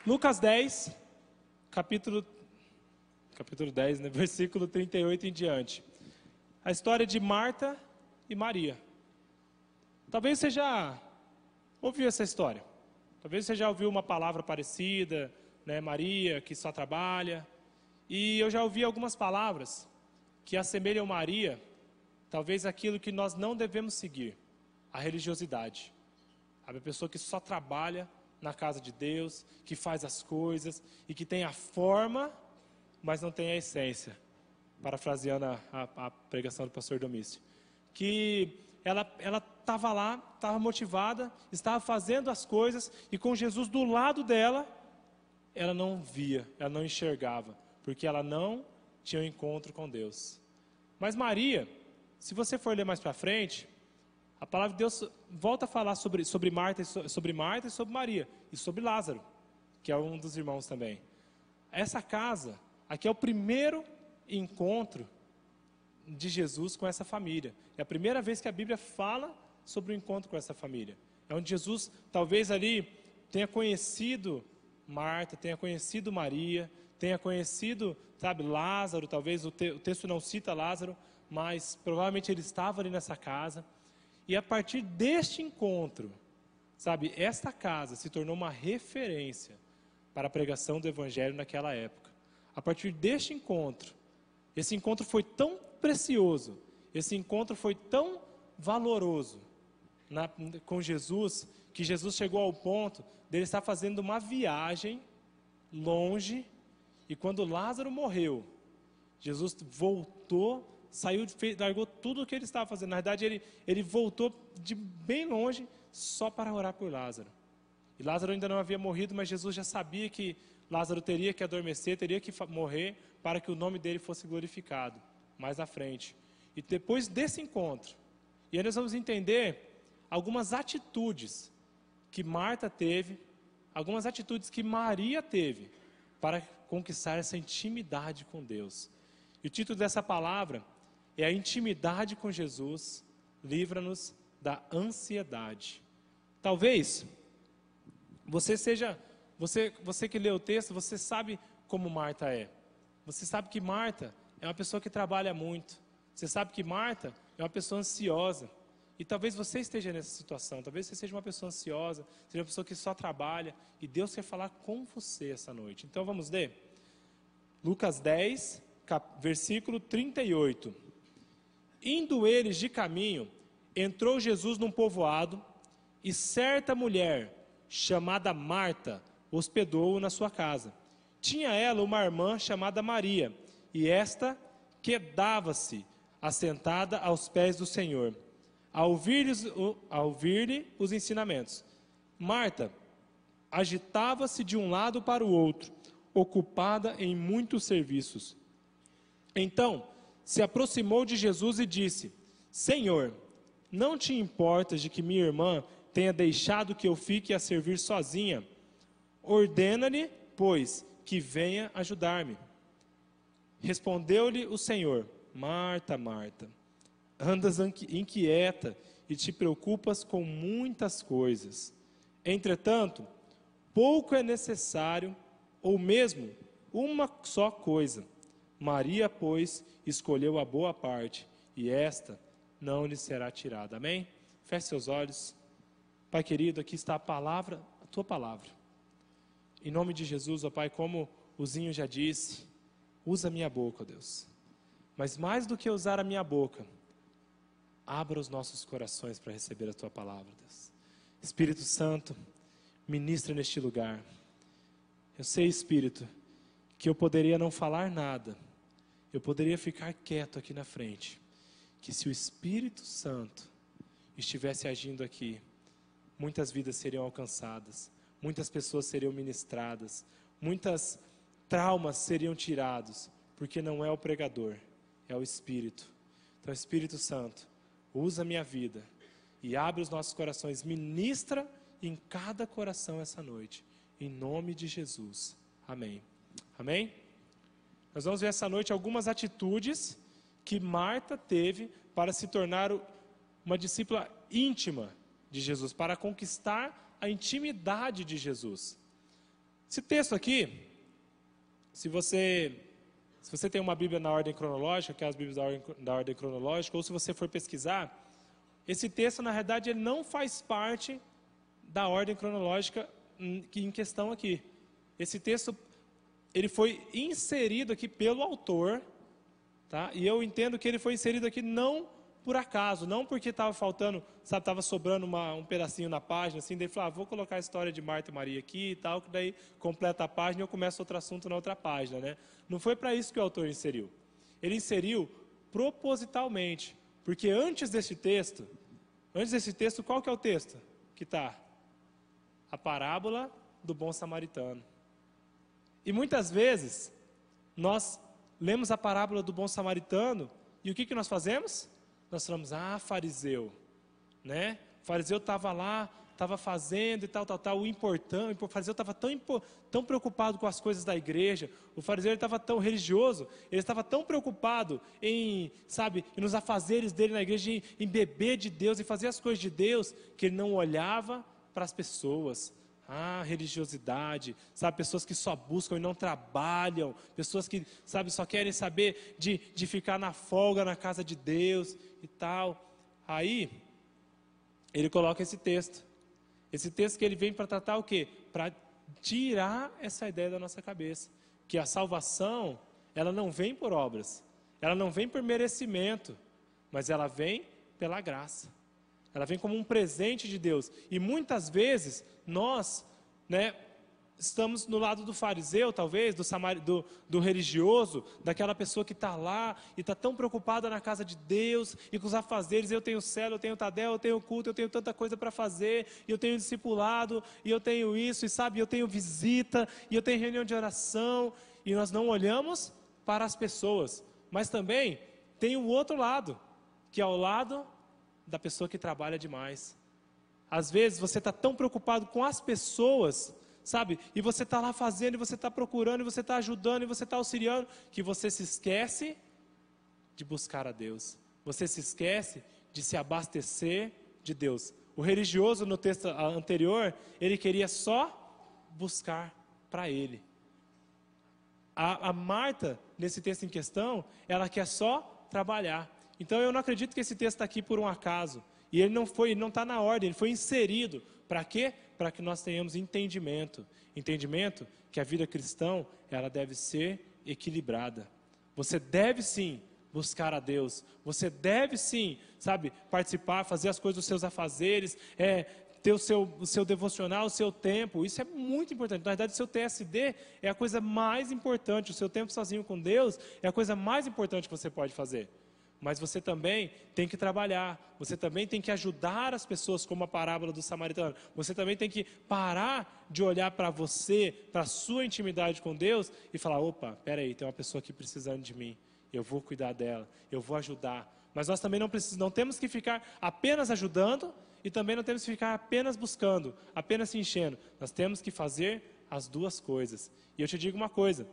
Lucas 10, capítulo 10, né? Versículo 38 em diante. A história de Marta e Maria. Talvez você já ouviu essa história. Talvez você já ouviu uma palavra parecida, né? Maria, que só trabalha. E eu já ouvi algumas palavras que assemelham Maria, talvez aquilo que nós não devemos seguir, a religiosidade. A pessoa que só trabalha na casa de Deus, que faz as coisas e que tem a forma, mas não tem a essência. Parafraseando a pregação do pastor Domício. Que ela estava lá, estava motivada, estava fazendo as coisas e com Jesus do lado dela, ela não via, ela não enxergava, porque ela não tinha um encontro com Deus. Mas Maria, se você for ler mais para frente, a palavra de Deus volta a falar sobre Marta e sobre Maria e sobre Lázaro, que é um dos irmãos também. Essa casa, aqui é o primeiro encontro de Jesus com essa família. É a primeira vez que a Bíblia fala sobre o encontro com essa família. É onde Jesus talvez ali tenha conhecido Marta, tenha conhecido Maria, tenha conhecido, sabe, Lázaro. Talvez o texto não cita Lázaro, mas provavelmente ele estava ali nessa casa. E a partir deste encontro, sabe, esta casa se tornou uma referência para a pregação do Evangelho naquela época. A partir deste encontro, esse encontro foi tão precioso, esse encontro foi tão valoroso com Jesus, que Jesus chegou ao ponto dele estar fazendo uma viagem longe, e quando Lázaro morreu, Jesus voltou, saiu, largou tudo o que ele estava fazendo. Na verdade, ele voltou de bem longe só para orar por Lázaro. E Lázaro ainda não havia morrido, mas Jesus já sabia que Lázaro teria que adormecer, teria que morrer para que o nome dele fosse glorificado mais à frente. E depois desse encontro, e aí nós vamos entender algumas atitudes que Marta teve, algumas atitudes que Maria teve para conquistar essa intimidade com Deus. E o título dessa palavra é a intimidade com Jesus, livra-nos da ansiedade. Talvez você que lê o texto, você sabe como Marta é. Você sabe que Marta é uma pessoa que trabalha muito. Você sabe que Marta é uma pessoa ansiosa. E talvez você esteja nessa situação. Talvez você seja uma pessoa ansiosa, seja uma pessoa que só trabalha. E Deus quer falar com você essa noite. Então vamos ler? Lucas 10, versículo 38. Indo eles de caminho, entrou Jesus num povoado, e certa mulher, chamada Marta, hospedou-o na sua casa. Tinha ela uma irmã chamada Maria, e esta quedava-se assentada aos pés do Senhor, a ouvir-lhe os ensinamentos. Marta agitava-se de um lado para o outro, ocupada em muitos serviços. Então se aproximou de Jesus e disse: Senhor, não te importas de que minha irmã tenha deixado que eu fique a servir sozinha? Ordena-lhe, pois, que venha ajudar-me. Respondeu-lhe o Senhor: Marta, Marta, andas inquieta e te preocupas com muitas coisas. Entretanto, pouco é necessário, ou mesmo uma só coisa. Maria, pois, escolheu a boa parte, e esta não lhe será tirada. Amém? Feche seus olhos. Pai querido, aqui está a palavra, a tua palavra. Em nome de Jesus, ó Pai, como o Zinho já disse, usa a minha boca, ó Deus. Mas mais do que usar a minha boca, abra os nossos corações para receber a tua palavra, Deus. Espírito Santo, ministra neste lugar. Eu sei, Espírito, que eu poderia não falar nada, eu poderia ficar quieto aqui na frente, que se o Espírito Santo estivesse agindo aqui, muitas vidas seriam alcançadas, muitas pessoas seriam ministradas, muitas traumas seriam tirados, porque não é o pregador, é o Espírito. Então, Espírito Santo, usa a minha vida e abre os nossos corações, ministra em cada coração essa noite, em nome de Jesus. Amém. Amém? Nós vamos ver essa noite algumas atitudes que Marta teve para se tornar uma discípula íntima de Jesus, para conquistar a intimidade de Jesus. Esse texto aqui, se você tem uma Bíblia na ordem cronológica, que é as Bíblias da ordem cronológica, ou se você for pesquisar, esse texto, na realidade, ele não faz parte da ordem cronológica em questão aqui. Esse texto, ele foi inserido aqui pelo autor, tá? E eu entendo que ele foi inserido aqui não por acaso, não porque estava faltando, sabe, estava sobrando um pedacinho na página, assim, daí ele falou, vou colocar a história de Marta e Maria aqui e tal, que daí completa a página e eu começo outro assunto na outra página, né? Não foi para isso que o autor inseriu. Ele inseriu propositalmente, porque antes desse texto, qual que é o texto que está? A parábola do bom samaritano. E muitas vezes, nós lemos a parábola do bom samaritano, e o que nós fazemos? Nós falamos, fariseu, né? O fariseu estava lá, estava fazendo e tal. O fariseu estava tão preocupado com as coisas da igreja, o fariseu estava tão religioso, ele estava tão preocupado em, nos afazeres dele na igreja, em beber de Deus, em fazer as coisas de Deus, que ele não olhava para as pessoas. Religiosidade, pessoas que só buscam e não trabalham, pessoas que, só querem saber de ficar na folga na casa de Deus e tal. Aí, ele coloca esse texto que ele vem para tratar o quê? Para tirar essa ideia da nossa cabeça, que a salvação, ela não vem por obras, ela não vem por merecimento, mas ela vem pela graça. Ela vem como um presente de Deus. E muitas vezes, nós, estamos no lado do fariseu, talvez, do religioso, daquela pessoa que está lá e está tão preocupada na casa de Deus e com os afazeres. Eu tenho célula, eu tenho tadel, eu tenho culto, eu tenho tanta coisa para fazer, e eu tenho discipulado, e eu tenho isso, e eu tenho visita, e eu tenho reunião de oração, e nós não olhamos para as pessoas. Mas também tem o outro lado, que é o lado da pessoa que trabalha demais. Às vezes você está tão preocupado com as pessoas, e você está lá fazendo, e você está procurando, e você está ajudando, e você está auxiliando, que você se esquece de buscar a Deus. Você se esquece de se abastecer de Deus. O religioso, no texto anterior, ele queria só buscar para ele. A Marta, nesse texto em questão, ela quer só trabalhar. Então eu não acredito que esse texto está aqui por um acaso. E ele não está na ordem, ele foi inserido. Para quê? Para que nós tenhamos entendimento. Entendimento que a vida cristã, ela deve ser equilibrada. Você deve sim buscar a Deus. Você deve sim, participar, fazer as coisas dos seus afazeres, ter o seu devocional, o seu tempo. Isso é muito importante. Na verdade, o seu TSD é a coisa mais importante. O seu tempo sozinho com Deus é a coisa mais importante que você pode fazer. Mas você também tem que trabalhar, você também tem que ajudar as pessoas, como a parábola do samaritano. Você também tem que parar de olhar para você, para a sua intimidade com Deus e falar, opa, peraí, tem uma pessoa aqui precisando de mim, eu vou cuidar dela, eu vou ajudar. Mas nós também não temos que ficar apenas ajudando e também não temos que ficar apenas buscando, apenas se enchendo. Nós temos que fazer as duas coisas. E eu te digo uma coisa,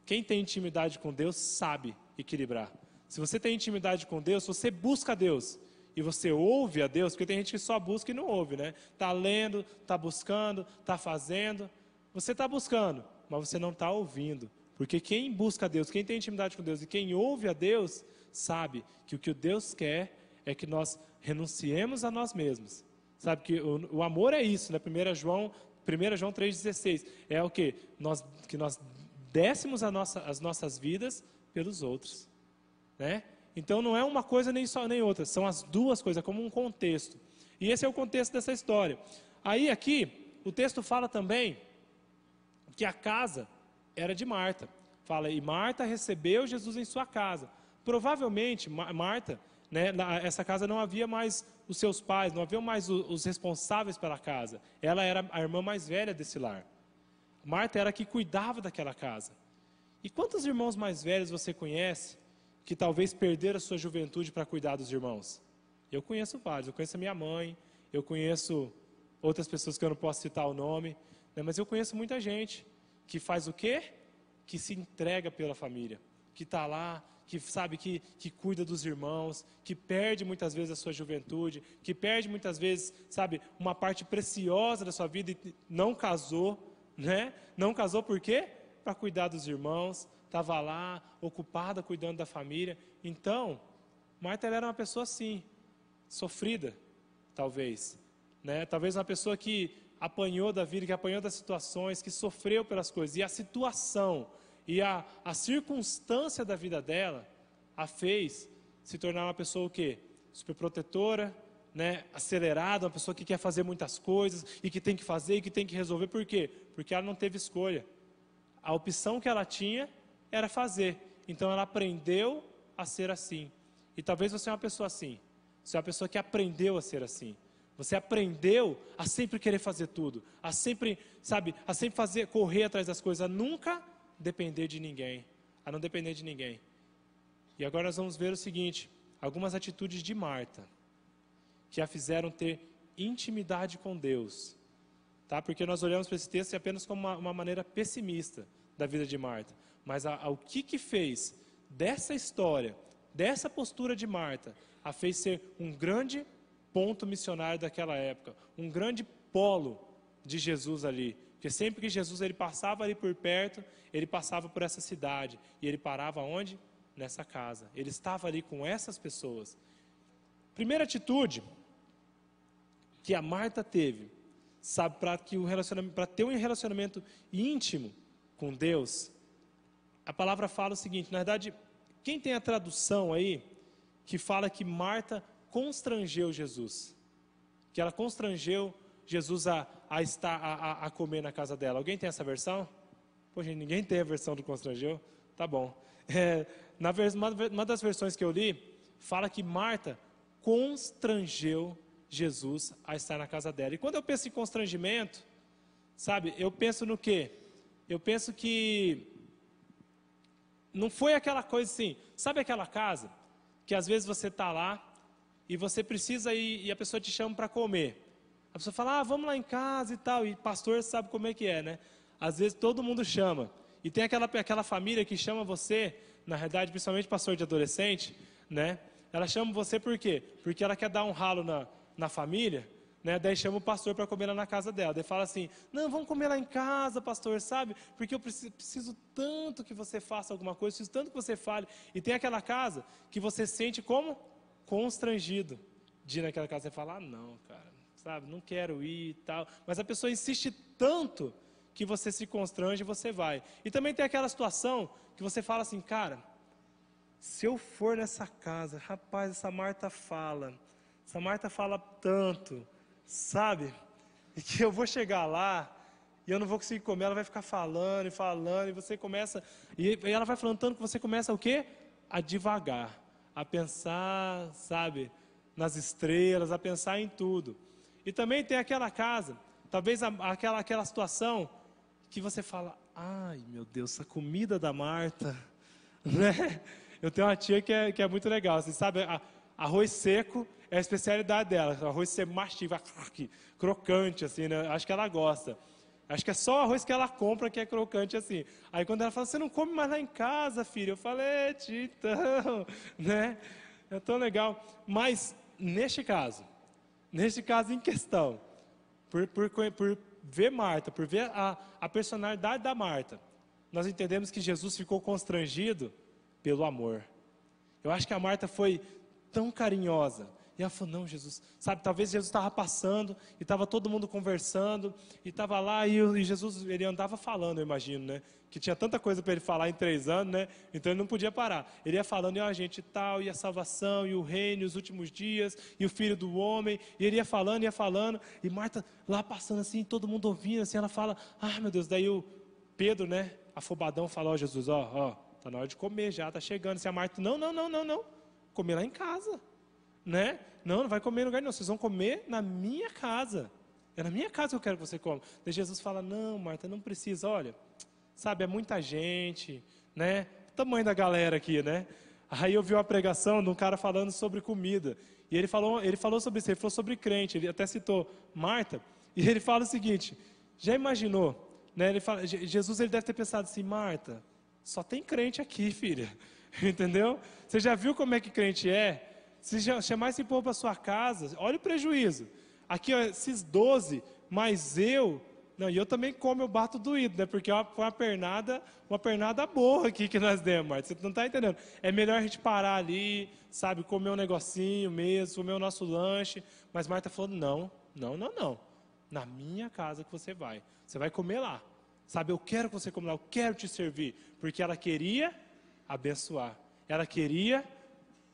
quem tem intimidade com Deus sabe equilibrar. Se você tem intimidade com Deus, se você busca a Deus e você ouve a Deus, porque tem gente que só busca e não ouve, né? Está lendo, está buscando, está fazendo. Você está buscando, mas você não está ouvindo. Porque quem busca a Deus, quem tem intimidade com Deus e quem ouve a Deus, sabe que o que Deus quer é que nós renunciemos a nós mesmos. Sabe que o amor é isso, né? 1 João 3,16. É o quê? Que nós dessemos as nossas vidas pelos outros. Né? Então não é uma coisa nem só nem outra, são as duas coisas, como um contexto. E esse é o contexto dessa história. Aí aqui, o texto fala também que a casa era de Marta. Fala, e Marta recebeu Jesus em sua casa. Provavelmente, Marta, essa casa não havia mais os seus pais, não havia mais os responsáveis pela casa. Ela era a irmã mais velha desse lar. Marta era a que cuidava daquela casa. E quantos irmãos mais velhos você conhece que talvez perderam a sua juventude para cuidar dos irmãos? Eu conheço vários, eu conheço a minha mãe, eu conheço outras pessoas que eu não posso citar o nome, mas eu conheço muita gente que faz o quê? Que se entrega pela família, que está lá, que sabe que cuida dos irmãos, que perde muitas vezes a sua juventude, que perde muitas vezes, uma parte preciosa da sua vida e não casou, né? Não casou por quê? Para cuidar dos irmãos, estava lá, ocupada, cuidando da família. Então, Marta ela era uma pessoa assim, sofrida, talvez, né? Talvez uma pessoa que apanhou da vida, que apanhou das situações, que sofreu pelas coisas. E a situação e a circunstância da vida dela a fez se tornar uma pessoa o quê? Superprotetora, né? Acelerada, uma pessoa que quer fazer muitas coisas e que tem que fazer e que tem que resolver. Por quê? Porque ela não teve escolha. A opção que ela tinha era fazer. Então ela aprendeu a ser assim. E talvez você é uma pessoa assim. Você é uma pessoa que aprendeu a ser assim. Você aprendeu a sempre querer fazer tudo, a sempre, sabe, a sempre fazer, correr atrás das coisas, a nunca depender de ninguém, a não depender de ninguém. E agora nós vamos ver o seguinte, algumas atitudes de Marta, que a fizeram ter intimidade com Deus, tá? Porque nós olhamos para esse texto apenas como uma maneira pessimista da vida de Marta, mas o que fez dessa história, dessa postura de Marta, a fez ser um grande ponto missionário daquela época, um grande polo de Jesus ali, porque sempre que Jesus ele passava ali por perto, ele passava por essa cidade, e ele parava onde? Nessa casa, ele estava ali com essas pessoas. Primeira atitude que a Marta teve, sabe, para ter um relacionamento íntimo com Deus, a palavra fala o seguinte, na verdade, quem tem a tradução aí, que fala que Marta constrangeu Jesus, que ela constrangeu Jesus a comer na casa dela. Alguém tem essa versão? Poxa, ninguém tem a versão do constrangeu? Tá bom. Uma das versões que eu li, fala que Marta constrangeu Jesus a estar na casa dela. E quando eu penso em constrangimento, sabe, eu penso no quê? Eu penso que não foi aquela coisa assim, sabe aquela casa que às vezes você está lá e você precisa ir e a pessoa te chama para comer. A pessoa fala, vamos lá em casa e tal, e pastor sabe como é que é, né? Às vezes todo mundo chama. E tem aquela família que chama você, na realidade, principalmente pastor de adolescente, né? Ela chama você por quê? Porque ela quer dar um ralo na família, né? Daí chama o pastor para comer lá na casa dela. Daí fala assim, não, vamos comer lá em casa, pastor, sabe? Porque eu preciso tanto que você faça alguma coisa, preciso tanto que você fale. E tem aquela casa que você sente como constrangido de ir naquela casa. Você fala, não, cara, sabe, não quero ir e tal. Mas a pessoa insiste tanto que você se constrange e você vai. E também tem aquela situação que você fala assim, cara, se eu for nessa casa, rapaz, essa Marta fala tanto, sabe? E que eu vou chegar lá e eu não vou conseguir comer, ela vai ficar falando, e você começa, e ela vai falando tanto que você começa o quê? A divagar, a pensar, sabe, nas estrelas, a pensar em tudo. E também tem aquela casa, talvez aquela situação que você fala, ai meu Deus, essa comida da Marta, né? Eu tenho uma tia que é muito legal, você sabe, arroz seco é a especialidade dela, arroz seco mastiga, crocante assim, né? Acho que ela gosta. Acho que é só o arroz que ela compra que é crocante assim. Aí quando ela fala, você não come mais lá em casa, filho? Eu falei, tia, então, né? É tão legal. Mas, neste caso em questão, por ver Marta, por ver a personalidade da Marta, nós entendemos que Jesus ficou constrangido pelo amor. Eu acho que a Marta foi tão carinhosa. E ela falou, não, Jesus, sabe, talvez Jesus estava passando, e estava todo mundo conversando, e estava lá, e Jesus, ele andava falando, eu imagino, né, que tinha tanta coisa para ele falar em 3 anos, né, então ele não podia parar, ele ia falando, e a gente tal, e a salvação, e o reino, e os últimos dias, e o filho do homem, e ele ia falando, e Marta lá passando assim, todo mundo ouvindo, assim, ela fala, meu Deus, daí o Pedro, né, afobadão, fala, Jesus, tá na hora de comer já, tá chegando, se a Marta, não, comer lá em casa, né? Não vai comer em lugar nenhum, vocês vão comer na minha casa. É na minha casa que eu quero que você coma. Daí Jesus fala, não, Marta, não precisa, olha, sabe, é muita gente, né? O tamanho da galera aqui, né? Aí eu vi uma pregação de um cara falando sobre comida. E ele falou sobre isso, ele falou sobre crente, ele até citou Marta, e ele fala o seguinte, já imaginou, né? Ele fala, Jesus ele deve ter pensado assim, Marta, só tem crente aqui, filha. Entendeu? Você já viu como é que crente é? Se chamar esse povo para sua casa, olha o prejuízo. Aqui, esses 12, mas eu, Não, e eu também como, eu bato doído, né? Porque foi uma pernada boa aqui que nós demos, Marta. Você não está entendendo. É melhor a gente parar ali, sabe, comer um negocinho mesmo, comer o nosso lanche. Mas Marta falou, não. Na minha casa que você vai comer lá. Sabe, eu quero que você coma lá, eu quero te servir. Porque ela queria abençoar. Ela queria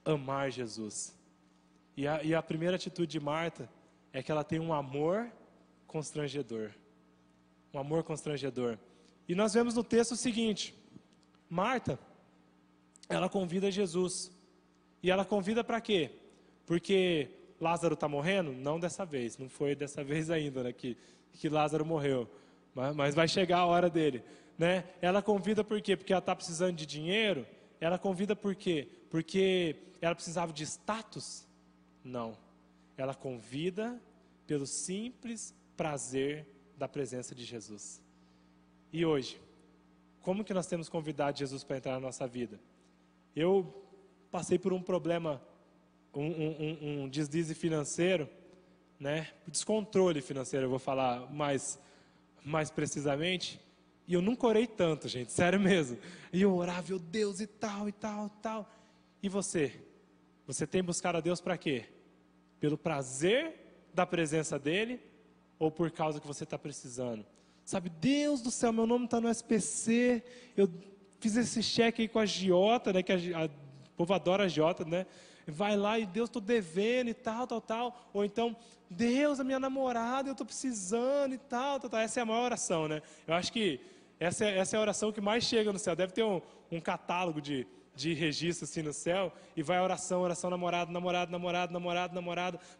amar Jesus. E a primeira atitude de Marta é que ela tem um amor constrangedor. Um amor constrangedor. E nós vemos no texto o seguinte: Marta, ela convida Jesus. E ela convida para quê? Porque Lázaro está morrendo? Não dessa vez, não foi dessa vez ainda, né, que Lázaro morreu. Mas vai chegar a hora dele, né? Ela convida por quê? Porque ela está precisando de dinheiro? Ela convida por quê? Porque ela precisava de status? Não. Ela convida pelo simples prazer da presença de Jesus. E hoje, como que nós temos convidado Jesus para entrar na nossa vida? Eu passei por um problema, um deslize financeiro, né? Descontrole financeiro, eu vou falar mais precisamente. E eu nunca orei tanto, gente, sério mesmo. E eu orava, meu Deus, e tal. E você? Você tem buscado a Deus para quê? Pelo prazer da presença dEle ou por causa que você está precisando? Sabe, Deus do céu, meu nome está no SPC, eu fiz esse cheque aí com a agiota, né, que o povo adora a agiota, né? Vai lá e Deus, estou devendo e tal. Ou então, Deus, a minha namorada, eu estou precisando e tal. Essa é a maior oração, né? Eu acho que essa é a oração que mais chega no céu. Deve ter um catálogo de registro assim no céu, e vai a oração, namorado.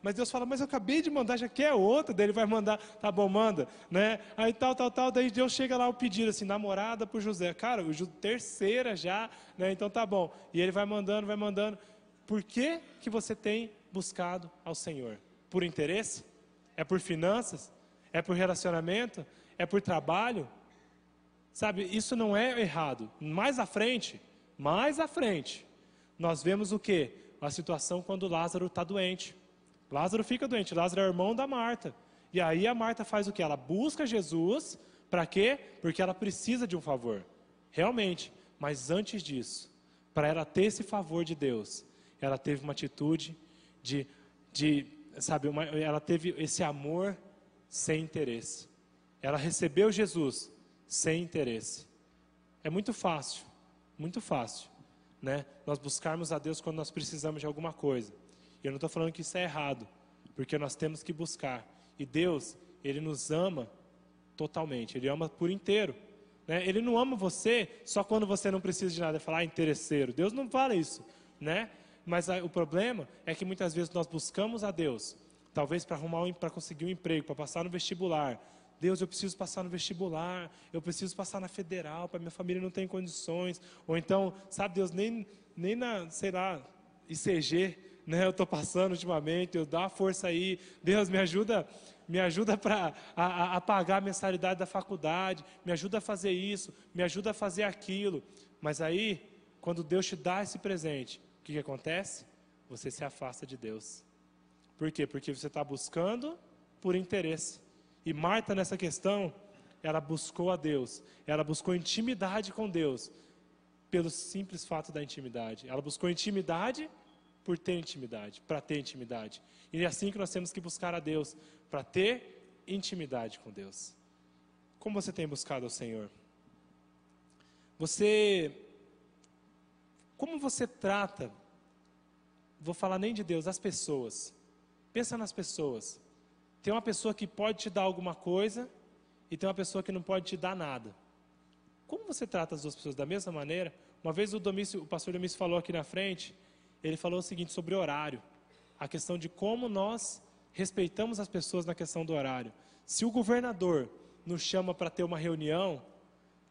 Mas Deus fala, mas eu acabei de mandar, já quer outra, daí Ele vai mandar, tá bom, manda, né? Aí tal, daí Deus chega lá o pedido assim, namorada por José. Cara, terceira já, né? Então tá bom. E Ele vai mandando. Por que você tem buscado ao Senhor? Por interesse? É por finanças? É por relacionamento? É por trabalho? Sabe, isso não é errado. Mais à frente, nós vemos o quê? A situação quando Lázaro está doente. Lázaro fica doente, Lázaro é irmão da Marta. E aí a Marta faz o quê? Ela busca Jesus, para quê? Porque ela precisa de um favor. Realmente, mas antes disso, para ela ter esse favor de Deus, ela teve uma atitude ela teve esse amor sem interesse. Ela recebeu Jesus sem interesse. É muito fácil, né? Nós buscarmos a Deus quando nós precisamos de alguma coisa. E eu não estou falando que isso é errado, porque nós temos que buscar. E Deus, Ele nos ama totalmente, Ele ama por inteiro, né? Ele não ama você só quando você não precisa de nada. Ele fala, interesseiro. Deus não fala isso, né? Mas o problema é que muitas vezes nós buscamos a Deus, talvez para conseguir um emprego, para passar no vestibular. Deus, eu preciso passar no vestibular, eu preciso passar na federal, para minha família não tem condições. Ou então, sabe, Deus, nem na, sei lá, ICG, né, eu estou passando ultimamente, eu dá uma força aí. Deus, me ajuda a pagar a mensalidade da faculdade, me ajuda a fazer isso, me ajuda a fazer aquilo. Mas aí, quando Deus te dá esse presente, o que acontece? Você se afasta de Deus. Por quê? Porque você está buscando por interesse. E Marta, nessa questão, ela buscou a Deus. Ela buscou intimidade com Deus, pelo simples fato da intimidade. Ela buscou intimidade por ter intimidade, para ter intimidade. E é assim que nós temos que buscar a Deus, para ter intimidade com Deus. Como você tem buscado ao Senhor? Como você trata, vou falar nem de Deus, as pessoas. Pensa nas pessoas. Tem uma pessoa que pode te dar alguma coisa e tem uma pessoa que não pode te dar nada. Como você trata as duas pessoas? Da mesma maneira? Uma vez o pastor Domício falou aqui na frente, ele falou o seguinte sobre horário. A questão de como nós respeitamos as pessoas na questão do horário. Se o governador nos chama para ter uma reunião,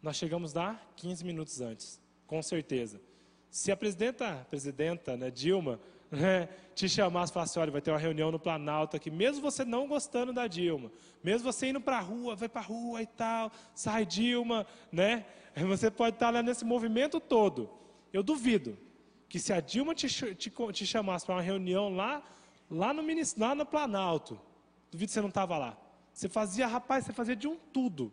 nós chegamos lá 15 minutos antes, com certeza. Se a presidenta, né, Dilma, te chamasse e falasse, olha, vai ter uma reunião no Planalto aqui, mesmo você não gostando da Dilma, mesmo você indo para a rua, vai para a rua e tal, sai Dilma, né? Você pode estar lá nesse movimento todo. Eu duvido que se a Dilma te chamasse para uma reunião lá no Planalto, duvido que você não estava lá. Você fazia de um tudo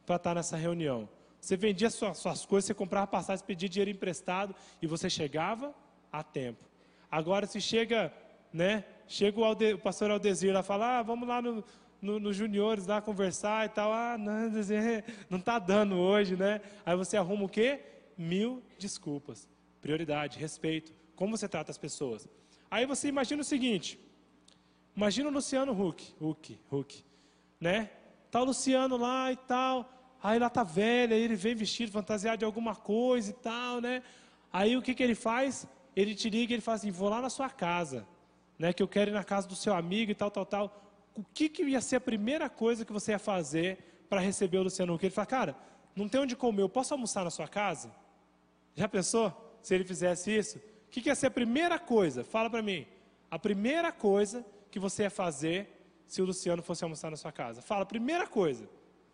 para estar nessa reunião. Você vendia suas coisas, você comprava passagem, pedia dinheiro emprestado e você chegava a tempo. Agora, se chega, né? Chega o pastor Aldezir lá e fala, vamos lá no Juniores lá conversar e tal. Não está dando hoje, né? Aí você arruma o quê? 1000 desculpas. Prioridade, respeito. Como você trata as pessoas. Aí você imagina o seguinte. Imagina o Luciano Huck, né? Tá o Luciano lá e tal. Aí lá tá velho, aí ele vem vestido, fantasiado de alguma coisa e tal, né? Aí o que ele faz? Ele te liga e ele fala assim, vou lá na sua casa, né? Que eu quero ir na casa do seu amigo e tal. O que ia ser a primeira coisa que você ia fazer para receber o Luciano Huck? Ele fala, cara, não tem onde comer, eu posso almoçar na sua casa? Já pensou? Se ele fizesse isso? O que ia ser a primeira coisa? Fala para mim. A primeira coisa que você ia fazer se o Luciano fosse almoçar na sua casa? Fala, primeira coisa.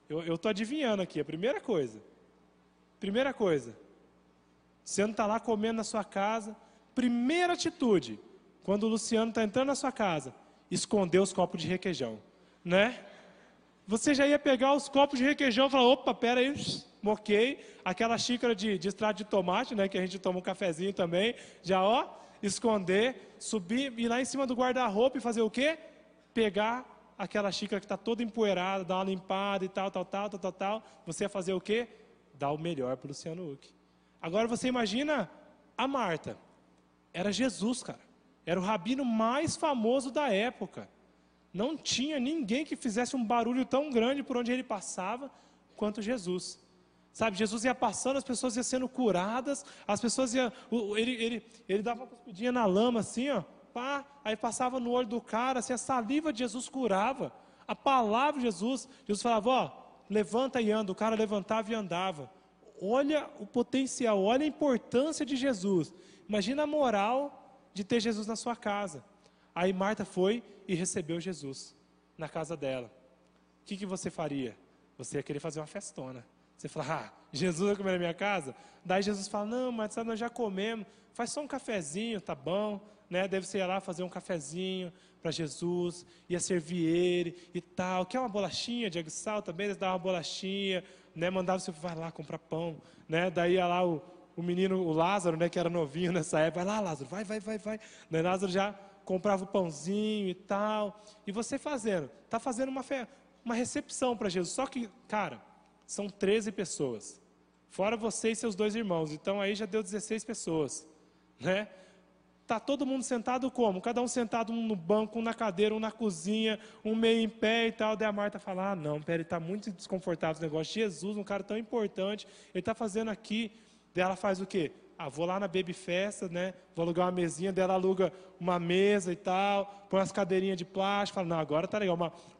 Eu estou adivinhando aqui, a primeira coisa. Primeira coisa. Você não está lá comendo na sua casa. Primeira atitude, quando o Luciano está entrando na sua casa, esconder os copos de requeijão, né? Você já ia pegar os copos de requeijão e falar, opa, pera aí, moquei. Aquela xícara de extrato de tomate, né, que a gente toma um cafezinho também, já esconder, subir, ir lá em cima do guarda-roupa e fazer o quê? Pegar aquela xícara que está toda empoeirada, dar uma limpada e tal. Você ia fazer o quê? Dar o melhor para o Luciano Huck. Agora você imagina a Marta. Era Jesus, cara. Era o rabino mais famoso da época. Não tinha ninguém que fizesse um barulho tão grande por onde ele passava quanto Jesus. Sabe, Jesus ia passando, as pessoas iam sendo curadas, as pessoas iam... Ele dava uma cuspidinha na lama assim, aí passava no olho do cara, assim, a saliva de Jesus curava. A palavra de Jesus falava, levanta e anda. O cara levantava e andava. Olha o potencial, olha a importância de Jesus. Imagina a moral de ter Jesus na sua casa. Aí Marta foi e recebeu Jesus na casa dela. O que você faria? Você ia querer fazer uma festona. Você fala, Jesus vai comer na minha casa? Daí Jesus fala, não, mas sabe, nós já comemos. Faz só um cafezinho, tá bom? Né? Deve ser ir lá fazer um cafezinho para Jesus, ia servir ele e tal. Quer uma bolachinha de aguissal também? Eles davam uma bolachinha, né? Mandava você, vai lá comprar pão. Né? Daí ia lá o menino, o Lázaro, né, que era novinho nessa época, vai lá, Lázaro, vai. Daí Lázaro já comprava o pãozinho e tal. E você está fazendo uma recepção para Jesus. Só que, cara, são 13 pessoas. Fora você e seus 2 irmãos. Então aí já deu 16 pessoas. Né? Tá todo mundo sentado como? Cada um sentado, um no banco, um na cadeira, um na cozinha, um meio em pé e tal. Daí a Marta fala, não, pera, ele está muito desconfortável esse negócio. Jesus, um cara tão importante, ele está fazendo aqui. Daí ela faz o quê? Vou lá na Baby Festa, né? Vou alugar uma mesinha, daí ela aluga uma mesa e tal, põe umas cadeirinhas de plástico, fala, não, agora tá legal,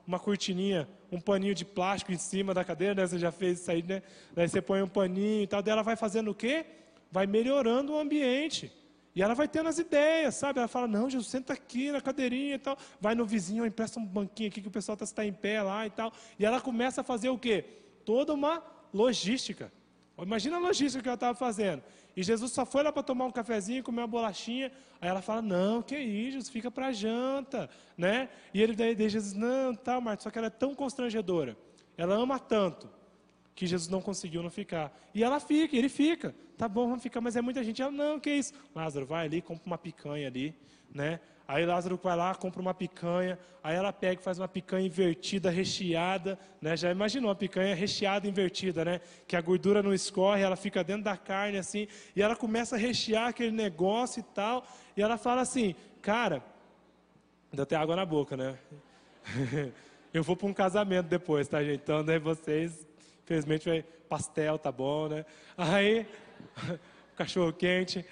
uma cortininha, um paninho de plástico em cima da cadeira, né? Você já fez isso aí, né? Daí você põe um paninho e tal, daí ela vai fazendo o quê? Vai melhorando o ambiente. E ela vai tendo as ideias, sabe? Ela fala, não, Jesus, senta aqui na cadeirinha e tal. Vai no vizinho, empresta um banquinho aqui que o pessoal está em pé lá e tal. E ela começa a fazer o quê? Toda uma logística. Imagina a logística que ela estava fazendo. E Jesus só foi lá para tomar um cafezinho, comer uma bolachinha. Aí ela fala, não, que isso, Jesus, fica para janta. Né? E daí Jesus, não, tá, Marta, só que ela é tão constrangedora. Ela ama tanto que Jesus não conseguiu não ficar. E ela fica, ele fica. Tá bom, vamos ficar, mas é muita gente. Ela, não, que isso? Lázaro, vai ali, compra uma picanha ali, né? Aí Lázaro vai lá, compra uma picanha, aí ela pega e faz uma picanha invertida, recheada, né? Já imaginou uma picanha recheada, invertida, né? Que a gordura não escorre, ela fica dentro da carne assim, e ela começa a rechear aquele negócio e tal, e ela fala assim, cara, deu até água na boca, né? Eu vou para um casamento depois, tá, gente? Então, né, vocês, infelizmente, vai pastel, tá bom, né? Aí, cachorro quente.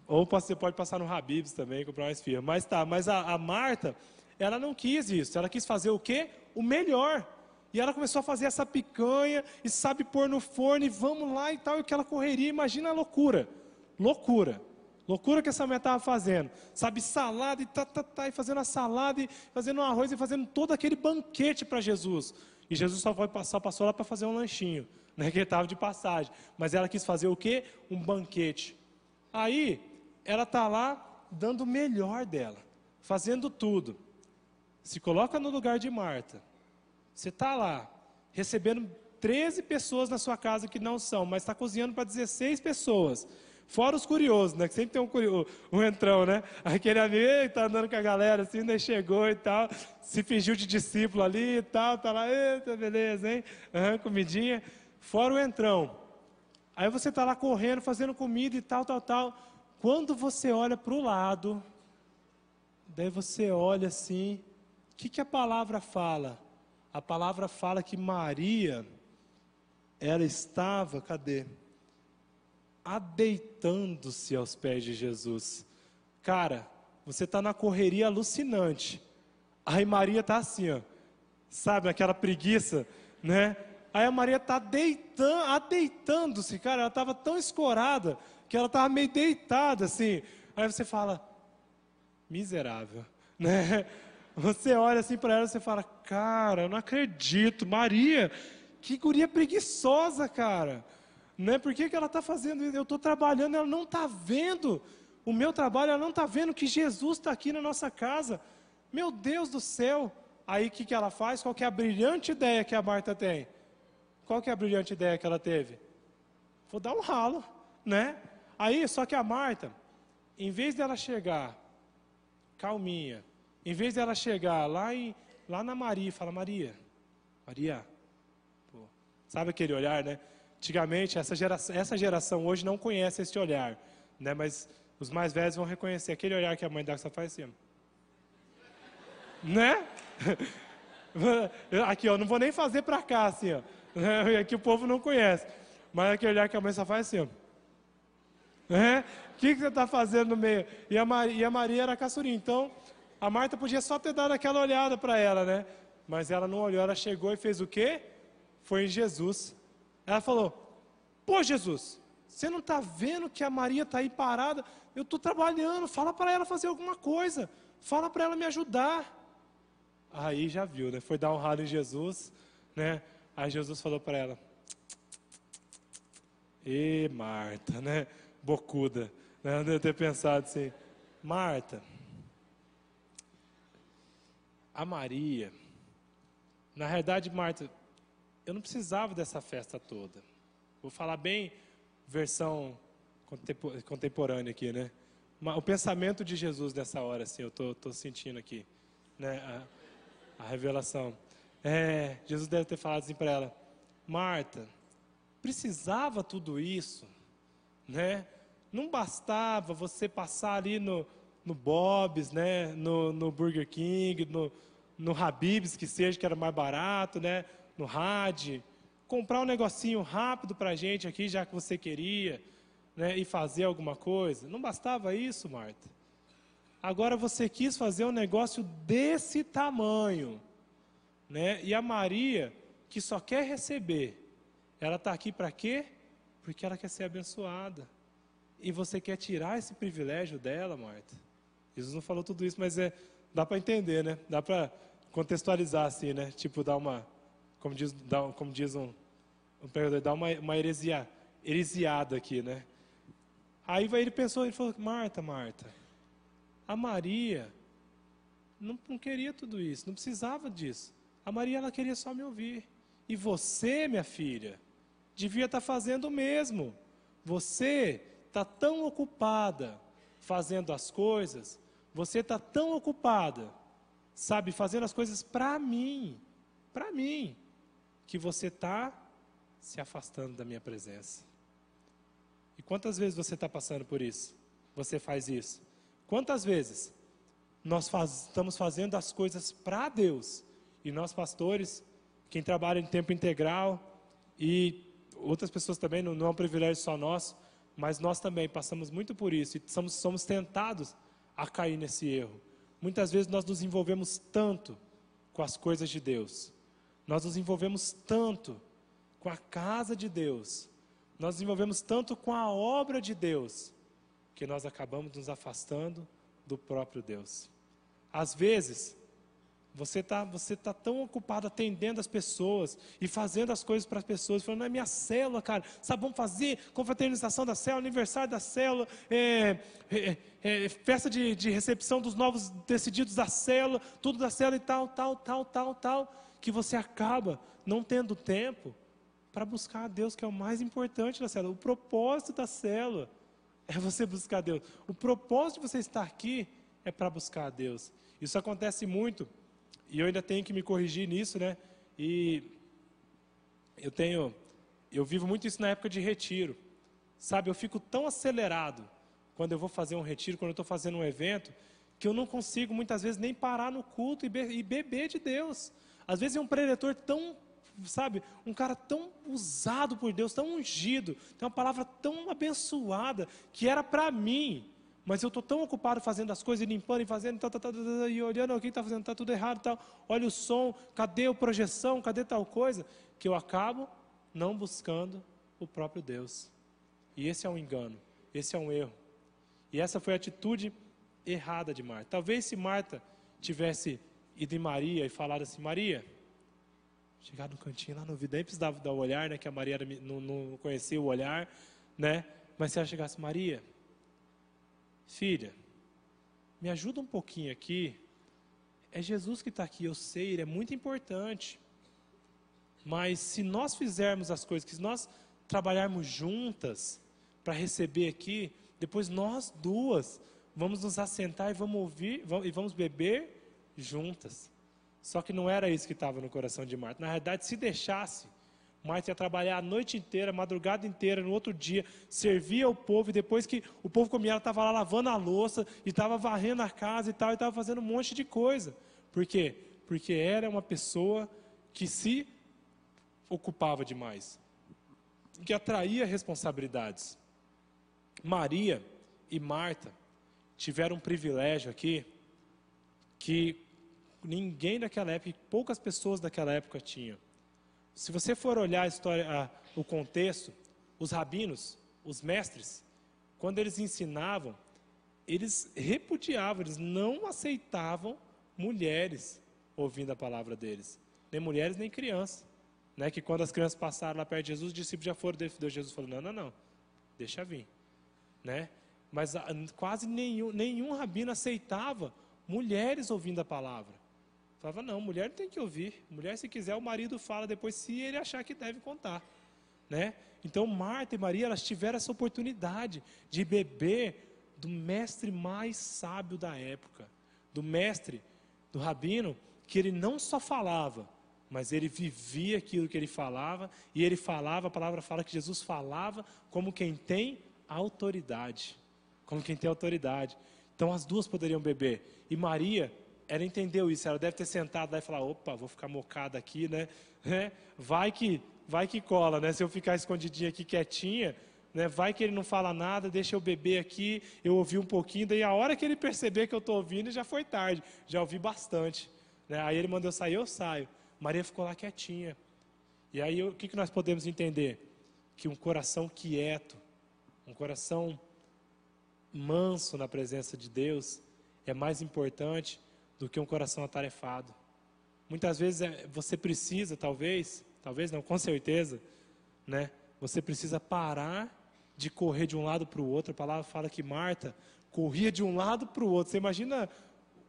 Ou você pode passar no Habib's também, comprar uma esfirra. Mas a Marta, ela não quis isso. Ela quis fazer o quê? O melhor. E ela começou a fazer essa picanha, e sabe pôr no forno, e vamos lá e tal, e aquela correria. Imagina a loucura. Loucura que essa mulher estava fazendo. Sabe, salada, e e fazendo a salada, e fazendo um arroz, e fazendo todo aquele banquete para Jesus. E Jesus só passou lá para fazer um lanchinho, né, que ele estava de passagem. Mas ela quis fazer o quê? Um banquete. Aí, ela está lá dando o melhor dela, fazendo tudo. Se coloca no lugar de Marta. Você está lá, recebendo 13 pessoas na sua casa que não são, mas está cozinhando para 16 pessoas. Fora os curiosos, né? Que sempre tem um entrão, né? Aquele amigo está andando com a galera assim, daí chegou e tal, se fingiu de discípulo ali e tal, tá lá, eita, beleza, hein? Comidinha. Fora o entrão. Aí você está lá correndo, fazendo comida e tal, tal, tal. Quando você olha para o lado, daí você olha assim, o que a palavra fala? A palavra fala que Maria, ela estava, cadê? Adeitando-se aos pés de Jesus. Cara, você está na correria alucinante. Aí Maria está assim, ó, sabe, aquela preguiça, né? Aí a Maria está adeitando-se, cara, ela estava tão escorada que ela estava meio deitada, assim. Aí você fala, miserável, né? Você olha assim para ela e você fala, cara, eu não acredito, Maria, que guria preguiçosa, cara. Né? Por que ela está fazendo isso? Eu estou trabalhando, ela não está vendo o meu trabalho, ela não está vendo que Jesus está aqui na nossa casa. Meu Deus do céu. Aí o que ela faz? Qual que é a brilhante ideia que a Marta tem? Qual que é a brilhante ideia que ela teve? Vou dar um ralo, né? Aí, só que a Marta, em vez dela chegar calminha, em vez dela chegar lá na Maria e falar, Maria, pô, sabe aquele olhar, né? Antigamente, essa geração hoje não conhece esse olhar, né? Mas os mais velhos vão reconhecer aquele olhar que a mãe da só faz assim, né? Aqui, ó, não vou nem fazer para cá, assim, ó. Aqui o povo não conhece, mas aquele olhar que a mãe só faz assim, ó. O que você está fazendo no meio? E a Maria era caçurinha, então a Marta podia só ter dado aquela olhada para ela, né? Mas ela não olhou, ela chegou e fez o quê? Foi em Jesus. Ela falou, pô Jesus, você não está vendo que a Maria está aí parada? Eu estou trabalhando, fala para ela fazer alguma coisa, fala para ela me ajudar. Aí já viu, né? Foi dar um ralo em Jesus, né? Aí Jesus falou para ela, Marta, né? Bocuda, né? Eu devo ter pensado assim, Marta, a Maria, na realidade, Marta, eu não precisava dessa festa toda. Vou falar bem versão contemporânea aqui, né? O pensamento de Jesus nessa hora, assim, eu tô sentindo aqui, né? A revelação. Jesus deve ter falado assim para ela, Marta, precisava tudo isso, né? Não bastava você passar ali no Bob's, né? No Burger King, no Habib's, que seja, que era mais barato, né? No Had, comprar um negocinho rápido para a gente aqui, já que você queria, né? E fazer alguma coisa. Não bastava isso, Marta. Agora você quis fazer um negócio desse tamanho, né? E a Maria, que só quer receber, ela está aqui para quê? Porque ela quer ser abençoada. E você quer tirar esse privilégio dela, Marta? Jesus não falou tudo isso, mas dá para entender, né? Dá para contextualizar assim, né? Tipo, dar uma, como diz um pregador, dar uma heresiada aqui, né? Aí ele pensou, ele falou, Marta, a Maria não queria tudo isso, não precisava disso. A Maria, ela queria só me ouvir. E você, minha filha, devia estar fazendo o mesmo. Você está tão ocupada fazendo as coisas, você está tão ocupada, sabe, fazendo as coisas para mim, que você está se afastando da minha presença. E quantas vezes você está passando por isso? Você faz isso? Quantas vezes nós estamos fazendo as coisas para Deus? E nós pastores, quem trabalha em tempo integral, e outras pessoas também, não é um privilégio só nosso, mas nós também passamos muito por isso, e somos tentados a cair nesse erro. Muitas vezes nós nos envolvemos tanto com as coisas de Deus, nós nos envolvemos tanto com a casa de Deus, nós nos envolvemos tanto com a obra de Deus, que nós acabamos nos afastando do próprio Deus. Às vezes, você tá tão ocupado atendendo as pessoas e fazendo as coisas para as pessoas, falando, não é minha célula, cara, sabe, vamos fazer confraternização da célula, aniversário da célula, festa de recepção dos novos decididos da célula, tudo da célula e tal, que você acaba não tendo tempo para buscar a Deus, que é o mais importante da célula. O propósito da célula é você buscar a Deus. O propósito de você estar aqui é para buscar a Deus. Isso acontece muito, e eu ainda tenho que me corrigir nisso, né? E eu vivo muito isso na época de retiro. Sabe, eu fico tão acelerado quando eu vou fazer um retiro, quando eu estou fazendo um evento, que eu não consigo muitas vezes nem parar no culto e beber de Deus. Às vezes é um preletor tão, sabe, um cara tão usado por Deus, tão ungido, tem uma palavra tão abençoada, que era para mim, mas eu estou tão ocupado fazendo as coisas, limpando e fazendo, e olhando, quem está fazendo, está tudo errado, tal. Olha o som, cadê a projeção, cadê tal coisa, que eu acabo não buscando o próprio Deus. E esse é um engano, esse é um erro. E essa foi a atitude errada de Marta. Talvez se Marta tivesse ido em Maria e falado assim, Maria, chegar no cantinho lá no ouvido, nem precisava dar o olhar, né, que a Maria não conhecia o olhar, né, mas se ela chegasse, Maria, filha, me ajuda um pouquinho aqui, é Jesus que está aqui, eu sei, ele é muito importante, mas se nós fizermos as coisas, que se nós trabalharmos juntas para receber aqui, depois nós duas vamos nos assentar e vamos ouvir e vamos beber juntas. Só que não era isso que estava no coração de Marta. Na realidade, se deixasse, Marta ia trabalhar a noite inteira, a madrugada inteira, no outro dia, servia ao povo, e depois que o povo comia, ela estava lá lavando a louça, e estava varrendo a casa e tal, e estava fazendo um monte de coisa. Por quê? Porque era uma pessoa que se ocupava demais, que atraía responsabilidades. Maria e Marta tiveram um privilégio aqui que ninguém daquela época, poucas pessoas daquela época tinham. Se você for olhar a história, o contexto, os rabinos, os mestres, quando eles ensinavam, eles repudiavam, eles não aceitavam mulheres ouvindo a palavra deles, nem mulheres nem crianças, né? Que quando as crianças passaram lá perto de Jesus, os discípulos já foram defender. Jesus falou, não, deixa vir, né? Mas quase nenhum rabino aceitava mulheres ouvindo a palavra. Falava, não, mulher não tem que ouvir. Mulher, se quiser, o marido fala depois, se ele achar que deve contar, né? Então, Marta e Maria, elas tiveram essa oportunidade de beber do mestre mais sábio da época, do mestre, do rabino, que ele não só falava, mas ele vivia aquilo que ele falava, e ele falava, a palavra fala que Jesus falava como quem tem autoridade. Como quem tem autoridade. Então as duas poderiam beber. E Maria, ela entendeu isso, ela deve ter sentado lá e falar, opa, vou ficar mocada aqui, né? Vai que cola, né? Se eu ficar escondidinha aqui quietinha, né? Vai que ele não fala nada, deixa eu beber aqui, eu ouvi um pouquinho, daí a hora que ele perceber que eu estou ouvindo, já foi tarde, já ouvi bastante. Né? Aí ele mandou eu sair, eu saio. Maria ficou lá quietinha. E aí o que nós podemos entender? Que um coração quieto, um coração manso na presença de Deus é mais importante do que um coração atarefado. Muitas vezes você precisa, talvez não, com certeza, né? Você precisa parar de correr de um lado para o outro. A palavra fala que Marta corria de um lado para o outro. Você imagina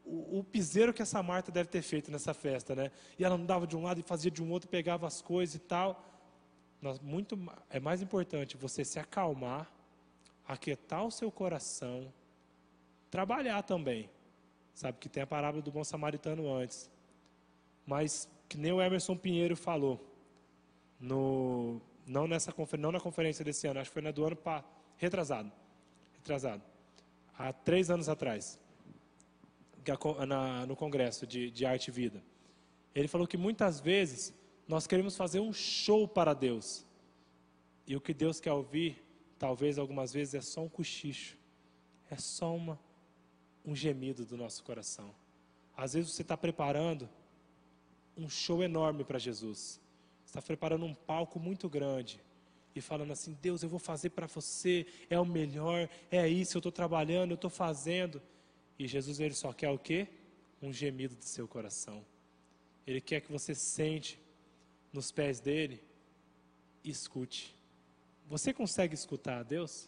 o piseiro que essa Marta deve ter feito nessa festa, né? E ela andava de um lado e fazia de um outro, pegava as coisas e tal. É mais importante você se acalmar, aquietar o seu coração, trabalhar também. Sabe que tem a parábola do bom samaritano antes. Mas, que nem o Emerson Pinheiro falou, não na conferência desse ano, acho que foi na do ano retrasado, há 3 anos atrás, no Congresso de Arte e Vida. Ele falou que muitas vezes nós queremos fazer um show para Deus. E o que Deus quer ouvir, talvez algumas vezes, é só um cochicho. É só um gemido do nosso coração. Às vezes você está preparando um show enorme para Jesus. Você está preparando um palco muito grande. E falando assim, Deus, eu vou fazer para você, é o melhor, é isso, eu estou trabalhando, eu estou fazendo. E Jesus, ele só quer o quê? Um gemido do seu coração. Ele quer que você sente nos pés dele e escute. Você consegue escutar a Deus?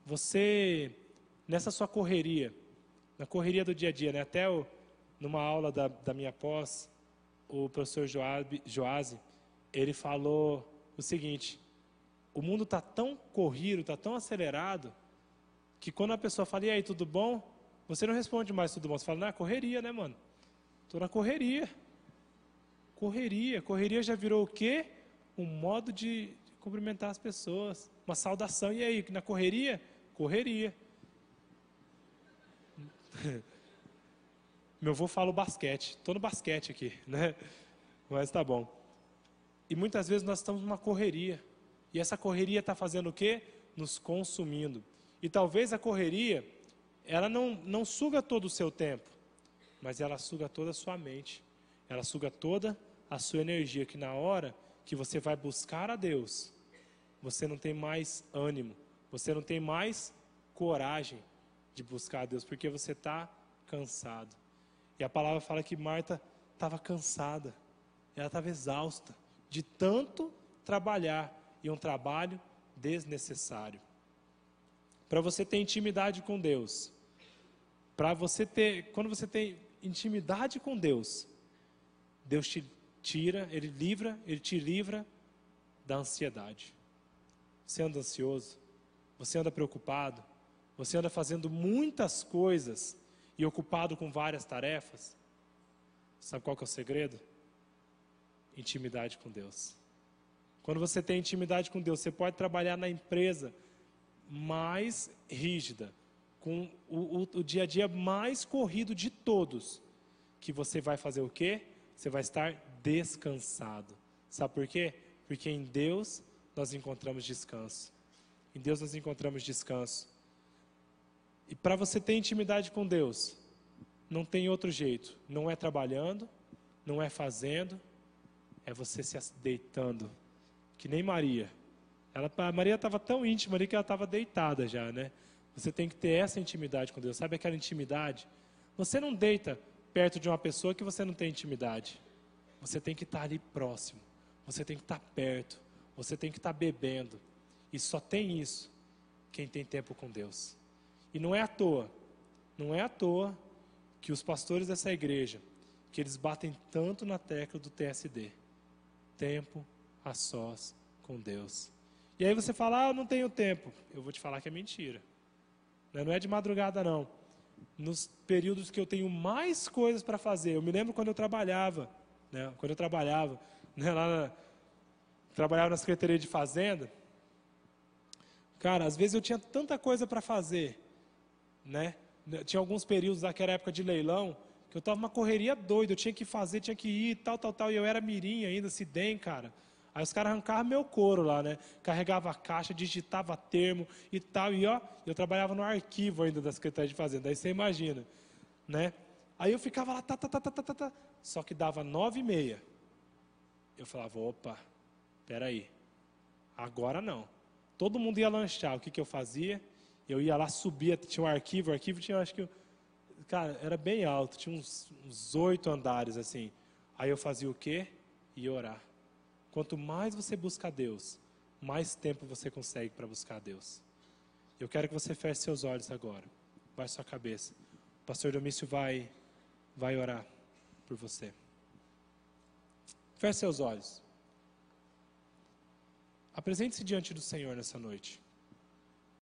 Você, nessa sua correria, na correria do dia a dia, né? Até numa aula da minha pós, o professor Joase, ele falou o seguinte: o mundo está tão corrido, está tão acelerado, que quando a pessoa fala, e aí, tudo bom? Você não responde mais tudo bom, você fala, não, é correria, né, mano? Estou na correria. Correria já virou o quê? Um modo de cumprimentar as pessoas, uma saudação, e aí, na correria? Correria. Meu avô fala o basquete, estou no basquete aqui, né? Mas tá bom. E muitas vezes nós estamos numa correria, e essa correria está fazendo o quê? Nos consumindo. E talvez a correria, ela não suga todo o seu tempo, mas ela suga toda a sua mente, ela suga toda a sua energia, que na hora que você vai buscar a Deus, você não tem mais ânimo, você não tem mais coragem de buscar a Deus, porque você está cansado. E a palavra fala que Marta estava cansada, ela estava exausta de tanto trabalhar, e um trabalho desnecessário. Para você ter intimidade com Deus, quando você tem intimidade com Deus, Deus te tira, Ele te livra da ansiedade. Você anda ansioso, você anda preocupado, você anda fazendo muitas coisas e ocupado com várias tarefas. Sabe qual que é o segredo? Intimidade com Deus. Quando você tem intimidade com Deus, você pode trabalhar na empresa mais rígida, com o dia a dia mais corrido de todos, que você vai fazer o quê? Você vai estar descansado. Sabe por quê? Porque em Deus nós encontramos descanso. Em Deus nós encontramos descanso. E para você ter intimidade com Deus, não tem outro jeito. Não é trabalhando, não é fazendo, é você se deitando. Que nem Maria. A Maria estava tão íntima ali que ela estava deitada já, né? Você tem que ter essa intimidade com Deus. Sabe aquela intimidade? Você não deita perto de uma pessoa que você não tem intimidade. Você tem que estar ali próximo. Você tem que estar perto. Você tem que estar bebendo. E só tem isso quem tem tempo com Deus. E não é à toa que os pastores dessa igreja, que eles batem tanto na tecla do TSD. Tempo a sós com Deus. E aí você fala, eu não tenho tempo. Eu vou te falar que é mentira. Não é de madrugada, não. Nos períodos que eu tenho mais coisas para fazer. Eu me lembro quando eu trabalhava, né? Trabalhava na Secretaria de Fazenda. Cara, às vezes eu tinha tanta coisa para fazer, né? Tinha alguns períodos daquela época de leilão, que eu estava uma correria doida, eu tinha que fazer, tinha que ir, tal, e eu era mirim ainda, Cidem, cara. Aí os caras arrancavam meu couro lá, né? Carregava a caixa, digitava termo e tal, e ó, eu trabalhava no arquivo ainda da Secretaria de Fazenda, aí você imagina, né? Aí eu ficava lá, só que dava 9h30. Eu falava, opa, peraí, agora não. Todo mundo ia lanchar, o que eu fazia? Eu ia lá, subia, tinha um arquivo, o arquivo tinha, acho que, cara, era bem alto, tinha uns 8 andares, assim. Aí eu fazia o quê? Ia orar. Quanto mais você busca a Deus, mais tempo você consegue para buscar a Deus. Eu quero que você feche seus olhos agora. Baixe sua cabeça. O pastor Domício vai orar por você. Feche seus olhos. Apresente-se diante do Senhor nessa noite.